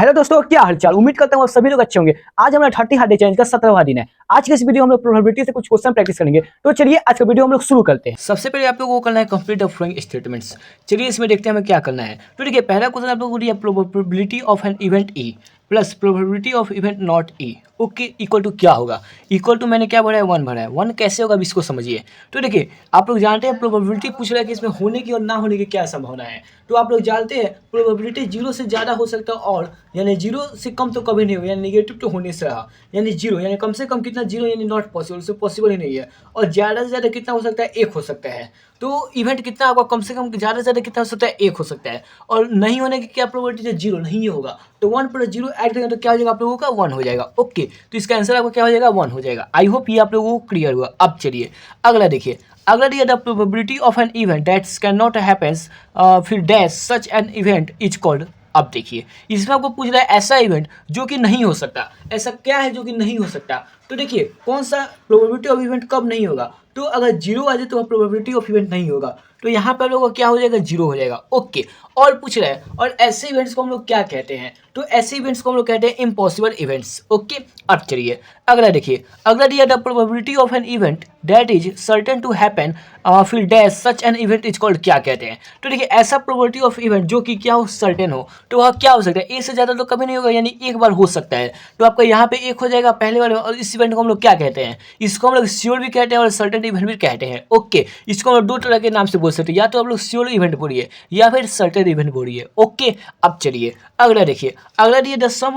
Hello दोस्तों, क्या हालचाल। उम्मीद करता हूँ आप सभी लोग अच्छे होंगे। आज हमारा 30 हार्ड डे चैलेंज का 17वां दिन है। आज के इस वीडियो में हम लोग प्रोबेबिलिटी से कुछ क्वेश्चन प्रैक्टिस करेंगे। तो चलिए आज का वीडियो हम लोग शुरू करते हैं। सबसे पहले आप लोगों को करना है कंप्लीट द फॉलोइंग स्टेटमेंट्स। चलिए इसमें देखते हैं हमें क्या करना है। तो देखिए पहला क्वेश्चन आप लोगों को दिया probability of an event E plus probability of event not E okay equal to क्या होगा। इक्वल टू मैंने क्या भरा है, 1 भरा है। 1 कैसे होगा अब इसको समझिए। तो देखिए आप लोग जानते हैं प्रोबेबिलिटी पूछ रहा है कि इसमें होने की और ना होने की क्या संभावना है। तो आप लोग जानते हैं प्रोबेबिलिटी 0 से ज़्यादा हो सकता है और यानी 0 से कम तो कभी नहीं होगा, यानी नेगेटिव तो होने से रहा। यानी 0 यानी कम से कम कितना 0 यानी नॉट पॉसिबल, उससे पॉसिबल ही नहीं है। और ज़्यादा से ज़्यादा कितना हो सकता है, 1 हो सकता है। तो इवेंट कितना होगा, कम से कम ज़्यादा से ज़्यादा कितना हो सकता है, 1 हो सकता है। और नहीं होने की क्या प्रोबेबिलिटी है, 0 नहीं होगा। तो 1 + 0 ऐड करेंगे तो क्या हो जाएगा आप लोगों का, 1 हो जाएगा। ओके तो इसका आंसर आपका क्या हो जाएगा, 1 हो जाएगा। आई होप ये आप लोगों को क्लियर हुआ। अब चलिए अगला देखिए। अगला दिया the probability of an event that can not happens फिर dash such an event is called. अब देखिए इसमें आपको पूछ रहा है ऐसा इवेंट जो कि नहीं हो सकता। ऐसा क्या है जो कि नहीं हो सकता। तो देखिए कौन सा प्रोबेबिलिटी ऑफ इवेंट कब नहीं होगा। तो अगर 0 आ जाए तो प्रोबेबिलिटी ऑफ इवेंट नहीं होगा। तो यहाँ पर लोगों का क्या हो जाएगा, 0 हो जाएगा। ओके और पूछ रहा है और ऐसे इवेंट्स को हम लोग क्या कहते हैं। तो ऐसे इवेंट्स को हम लोग कहते हैं इम्पॉसिबल इवेंट्स। ओके अब चलिए अगला देखिए। अगला दिया the probability of an event that is certain to happen फिर dash such an event is called, क्या कहते हैं। तो देखिए ऐसा प्रोबेबिलिटी ऑफ इवेंट जो कि क्या हो, सर्टेन हो। तो वह क्या हो सकता है, 1 से ज़्यादा तो कभी नहीं होगा, यानी एक बार हो सकता है। तो आपका यहाँ पे 1 हो जाएगा पहले बार। और इस इवेंट को हम लोग क्या कहते हैं, इसको हम लोग श्योर भी कहते हैं और सर्टेन इवेंट भी कहते हैं। ओके इसको हम लोग 2 तरह के नाम से बोल सकते हैं, या तो आप लोग श्योर इवेंट बोलिए या फिर सर्टेन इवेंट बोलिए। ओके अब चलिए अगला देखिए। अगला दिए the sum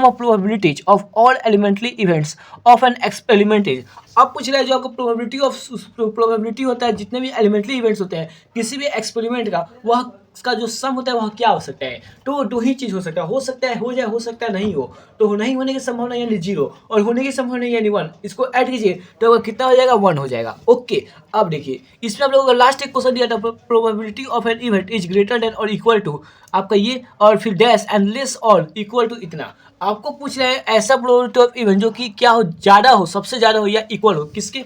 of probabilities of all elementary events of an experiment is. अब पूछ रहा है जो आपको प्रोबेबिलिटी होता है जितने भी एलिमेंट्री इवेंट्स होते हैं किसी भी एक्सपेरिमेंट का, वह इसका जो सम होता है वह क्या हो सकता है। तो वो 2 ही चीज़ हो सकता है हो जाए, हो सकता है नहीं हो। तो नहीं होने की संभावना यानी 0 और होने की संभावना यानी 1। इसको ऐड कीजिए तो कितना हो जाएगा, 1 हो जाएगा। ओके अब देखिए इसमें आप लोगों का लास्ट एक क्वेश्चन दिया था, probability of an event is greater than और इक्वल टू आपका ये और फिर डैश एंड लेस और इक्वल टू इतना। आपको पूछ रहे हैं ऐसा प्रोबेबिलिटी ऑफ इवेंट जो कि क्या हो, ज़्यादा हो, सबसे ज़्यादा हो या इक्वल हो किसके।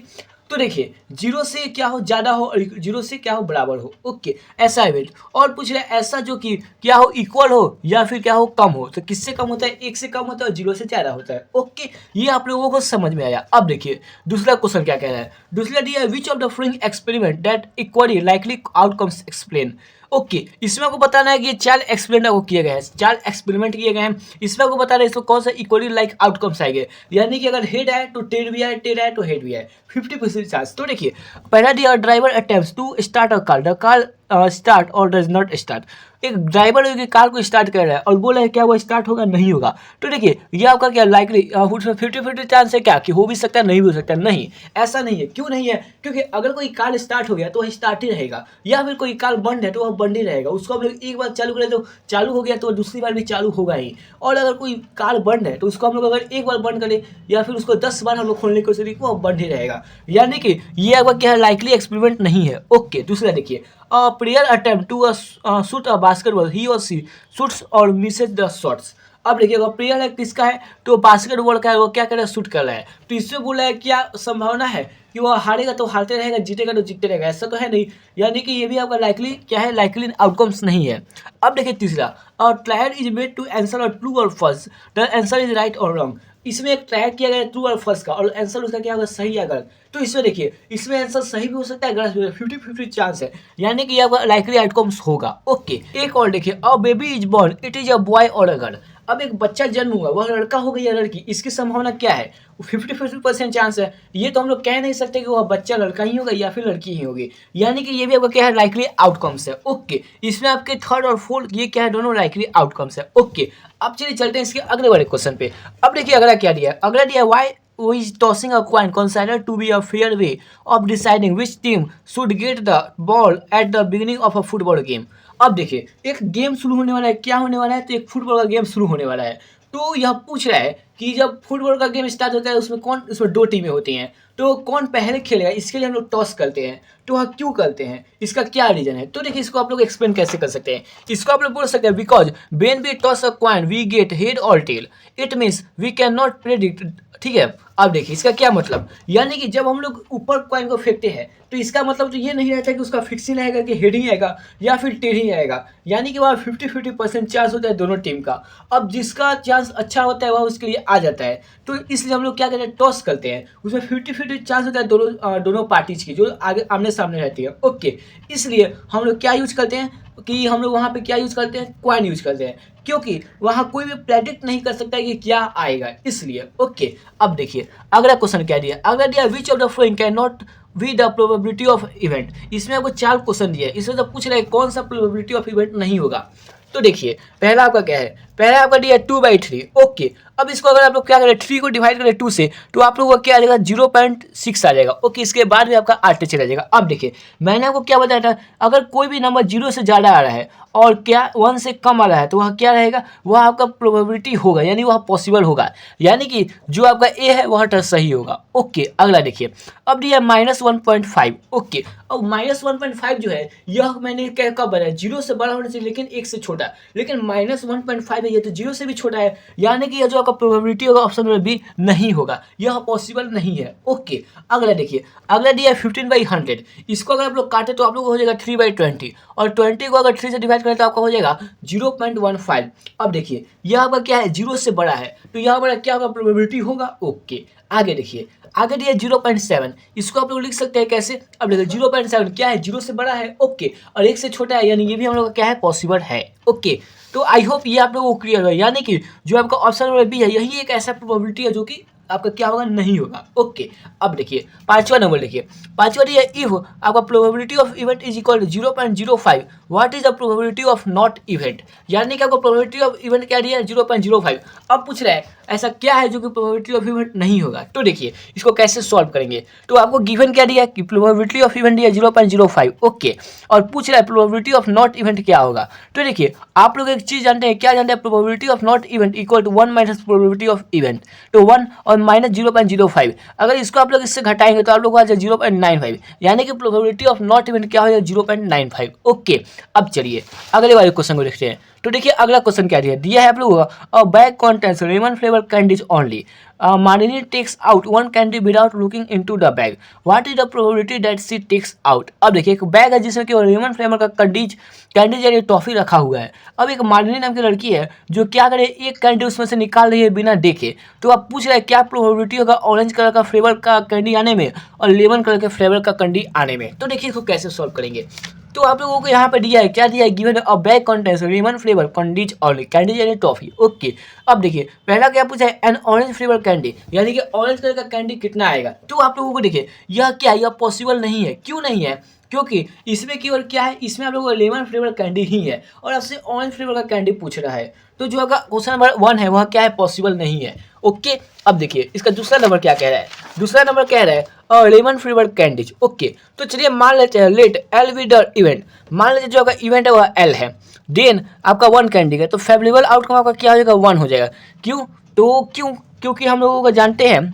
तो देखिए 0 से क्या हो, ज़्यादा हो और 0 से क्या हो, बराबर हो। ओके ऐसा इवेंट। और पूछ रहे हैं ऐसा जो कि क्या हो, इक्वल हो या फिर क्या हो, कम हो। तो किससे कम होता है, 1 से कम होता है और 0 से ज़्यादा होता है। ओके ये आप लोगों को समझ में आया। अब देखिए दूसरा क्वेश्चन क्या कह रहा है। दूसरा दिया है विच of the following experiment that equally likely outcomes explain. Okay इसमें आपको बताना है कि 4 एक्सपेरिमेंट आपको किए गए हैं, 4 एक्सपेरिमेंट किए गए हैं। इसमें आपको बताना है इसको कौन सा इक्वली लाइक आउटकम्स आएंगे, यानी कि अगर हेड आए तो टेल भी आए, टेल आए तो हेड भी आए, 50% चांस। तो देखिए पहला दिया driver attempts to start a car, the car start और डज नॉट स्टार्ट। एक ड्राइवर है कि कार को स्टार्ट कर रहा है और बोल रहा है क्या वो स्टार्ट होगा, नहीं होगा। तो देखिए ये आपका क्या लाइकली 50-50 चांस है क्या कि हो भी सकता है नहीं भी हो सकता है। नहीं ऐसा नहीं है। क्यों नहीं है, क्योंकि अगर कोई कार स्टार्ट हो गया तो वह स्टार्ट ही रहेगा, या फिर कोई कार बंद है तो वह बंद ही रहेगा। उसको हम लोग एक बार चालू करें तो चालू हो गया तो दूसरी बार भी चालू होगा ही। और अगर कोई कार बंद है तो उसको हम लोग अगर एक बार बंद करें या फिर उसको 10 बार हम लोग खोलने की कोशिश करें वो बंद ही रहेगा। यानी कि ये आपका क्या है, लाइकली एक्सपेरिमेंट नहीं है। ओके दूसरा देखिए player attempt to shoot a basketball, he or she shoots or misses the shots. अब देखिएगा प्लेयर है किसका है, तो बास्केटबॉल का है, वो क्या कर रहा है, शूट कर रहा है। तो इसमें बोला है क्या संभावना है कि वो हारेगा तो हारते रहेगा, जीतेगा तो जीतते रहेगा, ऐसा तो है नहीं। यानी कि ये भी आपका लाइकली क्या है, लाइकली आउटकम्स नहीं है। अब देखिए तीसरा और trial is made to answer और ट्रू और false, the answer is right और रॉन्ग। इसमें एक ट्रायल किया गया ट्रू और फॉल्स का और आंसर उसका क्या होगा, सही या गलत। तो इसमें देखिए इसमें आंसर सही भी हो सकता है, गलत भी हो सकता है, 50-50 चांस है। यानी कि ये आपका लाइकली आउटकम्स होगा। ओके एक और देखिए a baby is born, it is a boy और अ गर्ल। अब एक बच्चा जन्म हुआ, वह लड़का होगा या लड़की, इसकी संभावना क्या है, 50-50% चांस है। ये तो हम लोग कह नहीं सकते कि वह बच्चा लड़का ही होगा या फिर लड़की ही होगी। यानी कि ये भी आपका क्या है, लाइकली आउटकम्स है। ओके इसमें आपके थर्ड और फोर्थ ये क्या है, दोनों लाइकली आउटकम्स है। ओके अब चलिए चलते हैं इसके अगले वाले क्वेश्चन पे। अब देखिए अगला क्या दिया है। अगला दिया Y who is tossing a coin considered to be a fair way of deciding which team should get the ball at the beginning of a football game। अब देखिए एक गेम शुरू होने वाला है, क्या होने वाला है, तो एक फुटबॉल का गेम शुरू होने वाला है। तो यह पूछ रहा है कि जब फुटबॉल का गेम स्टार्ट होता है उसमें 2 टीमें होती हैं, तो कौन पहले खेलेगा, इसके लिए हम लोग टॉस करते हैं। तो वह क्यों करते हैं, इसका क्या रीजन है। तो देखिए इसको आप लोग एक्सप्लेन कैसे कर सकते हैं। इसको आप लोग बोल सकते हैं because when we toss a coin we get head or tail, it means we can not predict. ठीक है अब देखिए इसका क्या मतलब, यानी कि जब हम लोग ऊपर कॉइन को फेंकते हैं तो इसका मतलब तो ये नहीं रहता कि उसका फिक्सिंग आएगा कि हेडिंग आएगा या फिर टेढ़ी आएगा, यानी कि वहाँ 50-50% चांस होता है दोनों टीम का। अब जिसका चांस अच्छा होता है वह उसके लिए आ जाता है, तो इसलिए हम लोग क्या करते हैं, टॉस करते हैं। उसमें 50-50 चांस होता है दोनों पार्टीज की जो आगे आमने सामने रहती है। ओके, इसलिए हम लोग क्या यूज करते हैं कि हम लोग वहाँ पे क्या यूज करते हैं, कॉइन यूज करते हैं, क्योंकि वहाँ कोई भी प्रेडिक्ट नहीं कर सकता है कि क्या आएगा, इसलिए। ओके, अब देखिए अगला क्वेश्चन क्या दिया, अगला दिया which of the following can not be the probability of event. इसमें आपको 4 क्वेश्चन दिया है, इसमें तो पूछ रहा है कौन सा प्रोबेबिलिटी ऑफ इवेंट नहीं होगा। तो देखिए पहला आपका क्या है, पहला आपका दिया है 2/3। ओके, अब इसको अगर आप लोग क्या करें 3 को डिवाइड करें 2 से, तो आप लोगों को क्या आ जाएगा 0.6 आ जाएगा। ओके, इसके बाद में आपका 8 चला जाएगा। अब देखिए मैंने आपको क्या बताया था, अगर कोई भी नंबर 0 से ज़्यादा आ रहा है और क्या 1 से कम आ रहा है तो वह क्या रहेगा, वह आपका प्रोबेबिलिटी होगा, यानी वह पॉसिबल होगा, यानी कि जो आपका ए है वह सही होगा। ओके, अगला देखिए अब दिया -1.5। ओके, अब -1.5 जो है यह मैंने क्या कब बनाया, 0 से बड़ा होना चाहिए लेकिन 1 से छोटा, लेकिन -1.5 है ये तो 0 से भी छोटा है, यानी कि यह जो आपका प्रोबेबिलिटी होगा ऑप्शन में भी नहीं होगा, यह पॉसिबल नहीं है। ओके, अगला देखिए, अगला दिया 15/100। इसको अगर आप लोग काटे तो आप लोग को हो जाएगा 3/20, और 20 को अगर 3 से डिवाइड करें तो आपका हो जाएगा 0.15। अब देखिए यह आपका क्या है 0 से बड़ा है, तो यहाँ पर क्या होगा, प्रोबेबिलिटी होगा। ओके, आगे देखिए, आगे दिया 0.7। इसको आप लोग लिख सकते हैं कैसे, अब देखिए 0.7 क्या है, 0 से बड़ा है। ओके, और 1 से छोटा है, यानी ये भी हम लोग का क्या है, पॉसिबल है। ओके, तो आई होप ये आप लोगों को क्लियर है, यानी कि जो आपका ऑप्शन नंबर बी है यही एक ऐसा प्रोबेबिलिटी है जो कि आपका क्या होगा, नहीं होगा। ओके, अब देखिए पांचवा नंबर देखिए, पांचवा दिया इफ आपका probability of event is equal to 0.05, what is the probability of not event, यानी कि आपको प्रोबेबिलिटी ऑफ इवेंट क्या दिया है 0.05। अब पूछ रहा है ऐसा क्या है जो कि प्रोबेबिलिटी ऑफ इवेंट नहीं होगा, तो देखिए इसको कैसे सॉल्व करेंगे। तो आपको गिवन क्या दिया है कि प्रोबेबिलिटी ऑफ इवेंट दिया 0.05। ओके, और पूछ रहा है प्रोबेबिलिटी ऑफ नॉट इवेंट क्या होगा। तो देखिए आप लोग एक चीज जानते हैं, क्या जानते हैं, probability of not event equal to 1 minus probability of event, तो 1 और माइनस 0.05। अगर इसको आप लोग इससे घटाएंगे तो आप लोग को आ जाए 0.95, यानी कि प्रोबेबिलिटी ऑफ नॉट इवेंट क्या हो जाए 0.95। ओके, अब चलिए अगले वाले क्वेश्चन को देखते हैं। तो देखिए अगला क्वेश्चन क्या दिया है आप लोगों का, bag contents lemon flavour candies only, Marini takes out one candy without looking into the bag. What is the probability that she takes out? अब देखिए एक बैग है जिसमें केवल लेमन फ्लेवर का कैंडी यानी टॉफी रखा हुआ है। अब एक मालिनी नाम की लड़की है जो क्या करे, एक कैंडी उसमें से निकाल रही है बिना देखे। तो आप पूछ रहे हैं क्या प्रोबेबिलिटी होगा ऑरेंज कलर का फ्लेवर का कैंडी आने में और लेमन कलर के फ्लेवर का कैंडी आने में। तो देखिए इसको कैसे सॉल्व करेंगे। तो आप लोगों को यहाँ पे दिया है, क्या दिया है, given a bag contains lemon flavour candies only, candies यानी टॉफी। ओके, अब देखिए पहला क्या पूछा है, एन ऑरेंज फ्लेवर कैंडी, यानी कि ऑरेंज कलर का कैंडी कितना आएगा। तो आप लोगों को देखिए यह क्या है, यह पॉसिबल नहीं है। क्यों नहीं है, क्योंकि इसमें केवल क्या है, इसमें आप लोगों को लेमन फ्लेवर कैंडी ही है और आपसे ऑरेंज फ्लेवर का कैंडी पूछ रहा है। तो जो आपका क्वेश्चन नंबर 1 है वह क्या है, पॉसिबल नहीं है। ओके, अब देखिए इसका दूसरा नंबर क्या कह रहा है, दूसरा नंबर कह रहा है और लेमन फ्लेवर कैंडीज। ओके, तो चलिए मान लेते हैं let L be the event, मान लेते जो आपका इवेंट है वह एल है, देन आपका 1 कैंडी का, तो फेवरेबल आउटकम आपका क्या हो जाएगा, 1 हो जाएगा। क्यों, तो क्योंकि हम लोगों को जानते हैं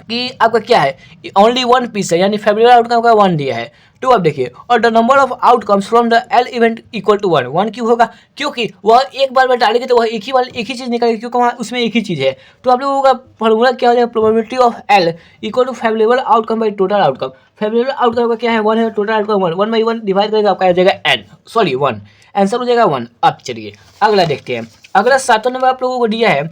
कि आपका क्या है, ओनली 1 पीस है, यानी फेवरेबल आउटकम का 1 दिया है। तो अब देखिए और the number of outcomes from the L event equal to 1। 1 क्यों होगा, क्योंकि वह एक बार में डालेंगे तो वह एक ही चीज़ निकालेगी, क्योंकि वहाँ उसमें एक ही चीज़ है। तो आप लोगों का फॉर्मूला क्या हो जाएगा, probability of L equal to favourable outcome by total outcome. Favourable outcome का क्या है, 1 है, टोटल आउटकम 1, 1 बाई 1 डिवाइड करेगा आपका आ जाएगा n, 1, आंसर हो जाएगा 1। अब चलिए अगला देखते हैं। अगला 7वां नंबर आप लोगों को दिया है,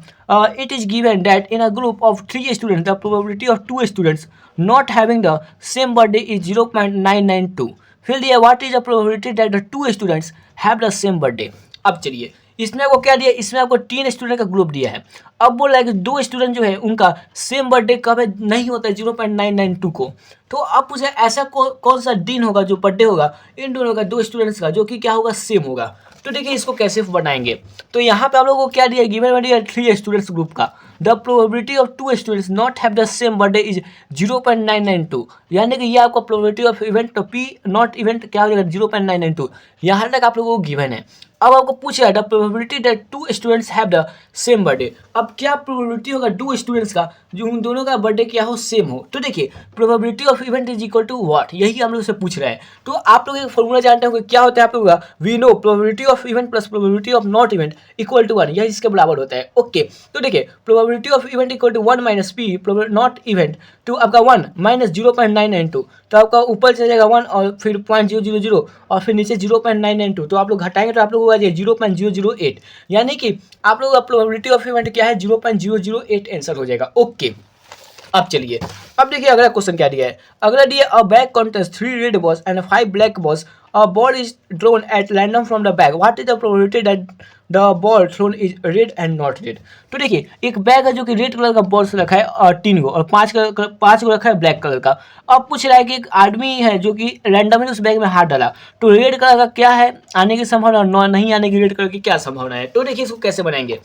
it is given that in a group of 3 students the probability of 2 students not having the same birthday is 0.992। फिर दिया what is the probability that the 2 students have the same birthday. अब चलिए इसमें आपको क्या दिया, इसमें आपको 3 स्टूडेंट का ग्रुप दिया है। अब बोल रहा है कि 2 स्टूडेंट जो है उनका सेम बर्थडे कब है, नहीं होता है 0.992 को। तो अब पूछे ऐसा कौन सा दिन होगा जो बर्थडे होगा इन दोनों का, 2 स्टूडेंट्स का, जो कि क्या होगा, सेम होगा। तो देखिए इसको कैसे बनाएंगे। तो यहाँ पे आप लोगों को क्या दिया, गिवन दिया 3 स्टूडेंट्स ग्रुप का, the probability of 2 students not have the same birthday is 0.992, यानी कि ये आपका प्रोबेबिलिटी ऑफ इवेंट तो पी नॉट इवेंट क्या हो जाएगा 0.992। यहाँ तक आप लोगों को गिवन है। अब आपको पूछ रहा है the probability that two students have the same birthday. अब क्या प्रोबेबिलिटी होगा दो स्टूडेंट्स का जो उन दोनों का बर्थडे क्या हो सेम हो। तो देखिए probability of event is equal to what, यही हम लोग से पूछ रहे हैं। तो आप लोग एक फॉर्मूला जानते हो क्या होता है आप लोगों का, we know probability of event plus probability of not event equal to 1, यह इसके बराबर होता है। ओके तो देखिए probability of event equal to 1 minus P not event to आपका 1 माइनस 0.992, तो आपका ऊपर चले जाएगा 1 और फिर 0.000 और फिर नीचे 0.992, तो आप लोग घटाएंगे तो आप लोगों को आ जाएगा 0.008, यानी कि आप लोगों का प्रोबेबिलिटी ऑफ इवेंट क्या है 0.008 आंसर हो जाएगा। ओके अब चलिए अब देखिए अगला क्वेश्चन क्या दिया है। अगला दिया a bag contains 3 red balls and 5 black balls, a ball is thrown at random from the bag, what is the probability that the ball thrown is red and not red. तो देखिए एक bag है जो कि red colour का ball से रखा है और 3 गो और 5 को रखा है ब्लैक कलर का। अब पूछ रहा है कि एक आदमी है जो कि रैंडमली उस बैग में हाथ डाला, तो रेड कलर का क्या है आने की संभावना और नहीं आने की रेड कलर की क्या संभावना है। तो देखिए इसको कैसे बनाएंगे।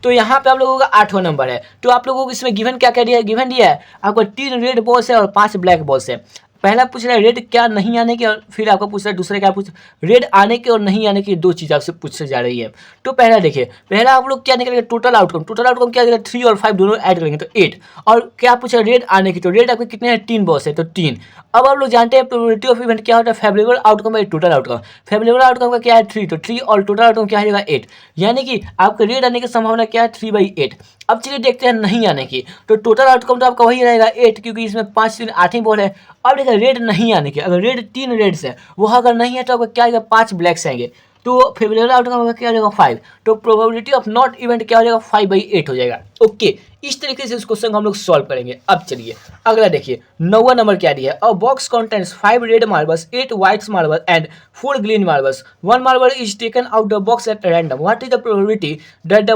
तो यहाँ पे आप लोगों का 8वां नंबर है, तो आप लोगों को इसमें गिवन क्या क्या दिया है, गिवन दिया है आपको 3 रेड बॉल्स है और 5 ब्लैक बॉल्स है। पहला पूछ रहा है रेड क्या नहीं आने की, और फिर आपको पूछ रहा है दूसरा क्या पूछ रेड आने की और नहीं आने की, दो चीज़ आपसे पूछने जा रही है। तो पहला देखिए पहला आप लोग क्या निकलेंगे टोटल आउटकम क्या 3 और 5 दोनों ऐड करेंगे तो 8, और क्या पूछा रेड आने की, तो रेड आपके कितने हैं 3 बॉल्स है तो 3। अब आप लोग जानते हैं प्रोबेबिलिटी ऑफ इवेंट क्या होता है favourable outcome by total outcome, favourable outcome का क्या है 3, तो 3 और टोटल आउटकम क्या है 8, यानी कि आपके रेड आने की संभावना क्या है 3/8। अब चलिए देखते हैं नहीं आने की, तो टोटल आउटकम तो आपका वही रहेगा 8, क्योंकि इसमें 5 3 8 ही बॉल है। अब देखिए रेड नहीं आने की, अगर रेड 3 रेड्स है वह अगर नहीं है तो आपका क्या आएगा 5 ब्लैक्स आएंगे, तो फेवरेबल आउटकम क्या हो जाएगा 5, तो प्रोबेबिलिटी ऑफ नॉट इवेंट क्या हो जाएगा 5/8 हो जाएगा। ओके इस तरीके से इस क्वेश्चन को हम लोग सॉल्व करेंगे। अब चलिए अगला देखिए 9वां नंबर क्या दिया है, अ box contains 5 red marbles 8 white marble and 4 green marbles, 1 marble is taken out the box at random, what is the probability that the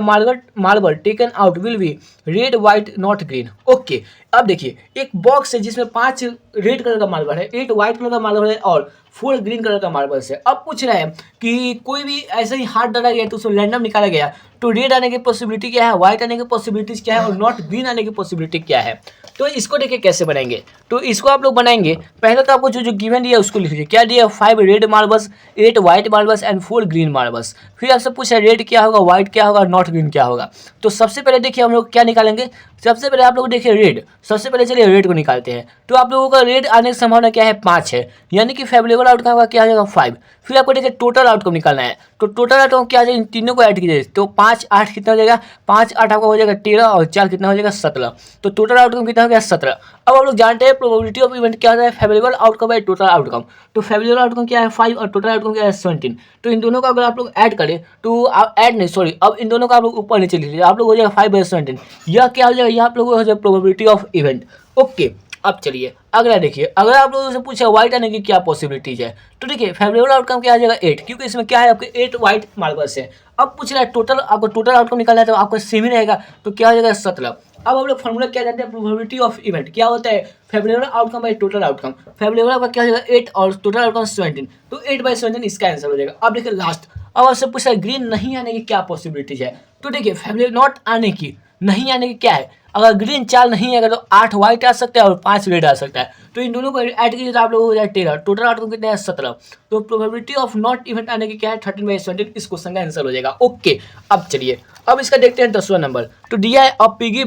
marble taken out will be red white not green. Okay अब देखिए एक box है जिसमें 5 red colour का marble है, 8 white colour का marble है और 4 ग्रीन कलर का मार्बल्स है। अब पूछ रहा है कि कोई भी ऐसे ही हाथ डाला गया तो उसको रैंडम निकाला गया, तो रेड आने की पॉसिबिलिटी क्या है, व्हाइट आने की पॉसिबिलिटीज क्या है और नॉट ग्रीन आने की पॉसिबिलिटी क्या है। तो इसको देखिए कैसे बनाएंगे, तो इसको आप लोग बनाएंगे पहले तो आपको जो गिवन दिया है उसको लिख लीजिए। क्या दिया 5 red marbles 8 white marbles and 4 green marbles, फिर आपसे पूछा रेड क्या होगा व्हाइट क्या होगा नॉट ग्रीन क्या होगा। तो सबसे पहले देखिए हम लोग क्या निकालेंगे, सबसे पहले आप लोग देखिए रेड, सबसे पहले चलिए रेड को निकालते हैं। तो आप लोगों का रेड आने की संभावना क्या है 5 है, यानी कि फेवरेबल आउटकम का क्या आ जाएगा 5। फिर आपको देखिए टोटल आउटकम निकालना है, तो टोटल आउटकम क्या आ जाएगा इन तीनों को ऐड कीजिए, तो 5 8 कितना हो जाएगा 5 8 आपका हो जाएगा 13 और 4 कितना हो जाएगा 17, तो टोटल आउटकम कितना हो गया 17। अब आप लोग जानते हैं प्रोबेबिलिटी ऑफ इवेंट क्या होता है favourable outcome by total outcome, तो फेवरेबल आउटकम क्या है 5 और टोटल आउटकम क्या है 17, तो इन दोनों का अगर आप लोग ऐड करें तो आप ऐड नहीं सॉरी अब इन दोनों का आप लोग ऊपर नीचे लिख लीजिए, आप लोग हो जाएगा 5/17, यह क्या हो जाएगा यह आप लोगों को हो जाएगा प्रोबेबिलिटी ऑफ इवेंट। ओके अब चलिए अगला देखिए, अगर आप लोगों से पूछा व्हाइट आने की क्या पॉसिबिलिटीज है, तो देखिए फेवरेबल आउटकम क्या आ जाएगा 8, क्योंकि इसमें क्या है आपके 8 व्हाइट मार्बल्स है। अब पूछ रहा है टोटल, आपको टोटल आउटकम निकालना है तो आपका सेम ही रहेगा, तो क्या हो जाएगा 17। अब हम लोग फॉर्मूला क्या जानते हैं प्रोबेबिलिटी ऑफ इवेंट क्या होता है favourable outcome by total outcome, favourable आपका क्या हो जाएगा 8 और टोटल आउटकम 17, तो 8/17 इसका आंसर हो जाएगा। अब देखिए लास्ट, अब आपसे पूछा है ग्रीन नहीं आने की क्या पॉसिबिलिटीज है, तो देखिए फेवरेबल नॉट आने की नहीं आने की क्या है, अगर ग्रीन 4 नहीं आएगा तो 8 व्हाइट आ सकता है और 5 रेड आ सकता है, तो इन दोनों को ऐड कीजिए तो आप लोगों को हो जाए 13, टोटल आउटकम कितना है 17, तो प्रोबेबिलिटी ऑफ नॉट इवेंट आने की क्या है 13/17 इस क्वेश्चन का आंसर हो जाएगा। ओके अब चलिए अब इसका देखते हैं 10वां नंबर, तो दिया है अ पिगी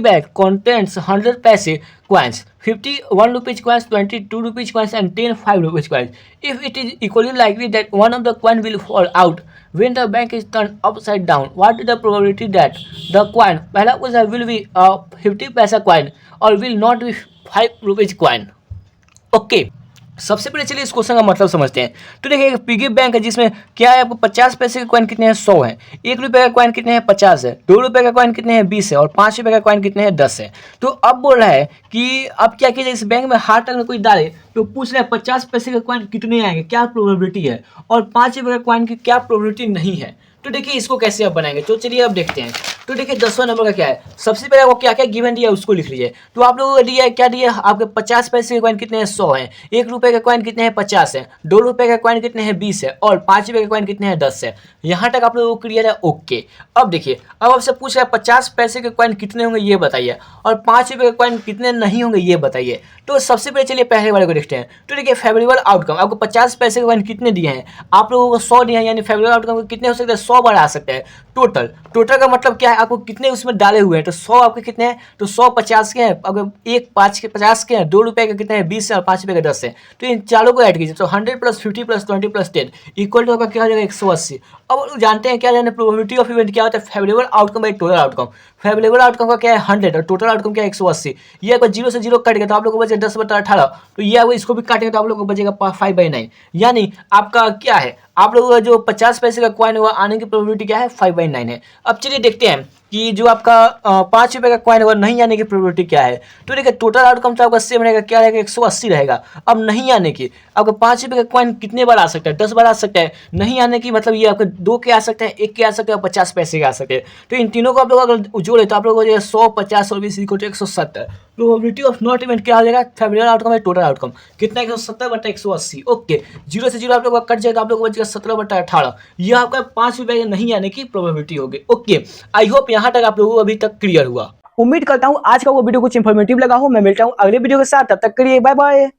बैंक contains 100 पैसे coins, 50 1 rupees coins, 20 2 rupees coins and 10 5 rupees coins. If it is equally likely that one of the coin will fall out when the bank is turned upside down, what is the probability that the coin पहला question will be a 50 पैसा coin or will not be 5 rupees coin। Okay सबसे पहले चलिए इस question का मतलब समझते हैं। तो देखिए एक पिगी बैंक है जिसमें क्या है आपको 50 पैसे के कॉइन कितने हैं 100 है, 1 रुपये का कॉइन कितने हैं 50 है, 2 रुपये का कॉइन कितने हैं 20 है और 5 रुपये का कॉइन कितने हैं 10 है। तो अब बोल रहा है कि अब क्या कीजिए इस बैंक में हाथ अगर कोई डाले तो पूछ रहा है 50 पैसे के कॉइन कितने आएंगे क्या प्रोबेबिलिटी है और 5 रुपये का कॉइन की क्या प्रोबेबिलिटी नहीं है। तो देखिए इसको कैसे अब बनाएंगे, तो चलिए अब देखते हैं। तो देखिए 10वां नंबर का क्या है, सबसे पहले आपको क्या क्या गिवन दिया है उसको लिख लीजिए। तो आप लोगों को दिया है क्या दिया है, आपके 50 पैसे के कॉइन कितने हैं 100 हैं, 1 रुपये के कॉइन कितने हैं 50 है, 2 रुपये के कॉइन कितने हैं 20 है और 5 रुपये के कॉइन कितने हैं 10 है। यहाँ तक आप लोगों को क्लियर है, ओके। अब देखिए अब आपसे पूछ रहा है 50 पैसे के कॉइन कितने होंगे ये बताइए और 5 रुपये के कॉइन कितने नहीं होंगे ये बताइए। तो सबसे पहले चलिए पहले वाले को देखते हैं। तो देखिए फेवरेबल आउटकम, आपको 50 पैसे के कॉइन कितने दिए हैं, आप लोगों को 100 दिए हैं, यानी फेवरेबल आउटकम कितने हो सकते हैं 100 बार आ सकते हैं। टोटल टोटल का मतलब क्या है, आपको कितने उसमें डाले हुए हैं, तो 100 आपके कितने हैं, तो 100 50 के हैं, अगर 1 5 के 50 के हैं, 2 रुपये के कितने हैं 20 है और 5 रुपये के 10 है। तो इन चारों को ऐड कीजिए, तो 100 + 50 + 20 + 10 इक्वल टू आपका क्या हो जाएगा 180। अब लोग जानते हैं क्या जाने प्रोबेबिलिटी ऑफ इवेंट क्या होता है, favourable outcome by total outcome. Favourable outcome का क्या है 100 और टोटल आउटकम क्या है 180। ये अगर 0 से 0 कट गया तो आप लोगों को बचेगा 10/18, तो ये अगर इसको भी काटेंगे तो आप लोगों को बचेगा 5/9, यानी आपका क्या है, आप लोगों का जो 50 पैसे का कॉइन हुआ आने की प्रोबेबिलिटी क्या है 5/9 है। अब चलिए देखते हैं कि जो आपका 5 रुपये का कॉइन होगा नहीं आने की प्रोबेबिलिटी क्या है। तो देखिए टोटल आउटकम तो आपका सेम रहेगा, क्या रहेगा 180 रहेगा। अब नहीं आने की, आपका 5 रुपये का कॉइन कितने बार आ सकता है 10 बार आ सकता है। नहीं आने की मतलब ये आपके 2 के आ सकते हैं, 1 के आ सकते हैं और 50 पैसे के आ सकते हैं। तो इन तीनों को आप लोग अगर जोड़े तो आप लोगों को 100 50 और 20 = 170। प्रोबेबिलिटी ऑफ नॉट इवेंट क्या हो जाएगा, फेवरेबल आउटकम है टोटल आउटकम कितना 170/180। ओके, 0 से 0 आप लोग का कट जाएगा, आप लोग को बचेगा 17/18। यह आपका 5 रुपये के नहीं आने की प्रोबेबिलिटी होगी। ओके, आई होप यहाँ तक आप लोगों को अभी तक क्लियर हुआ। उम्मीद करता हूँ आज का वो वीडियो कुछ इन्फॉर्मेटिव लगा हो। मैं मिलता हूँ अगले वीडियो के साथ, तब तक के लिए बाय बाय।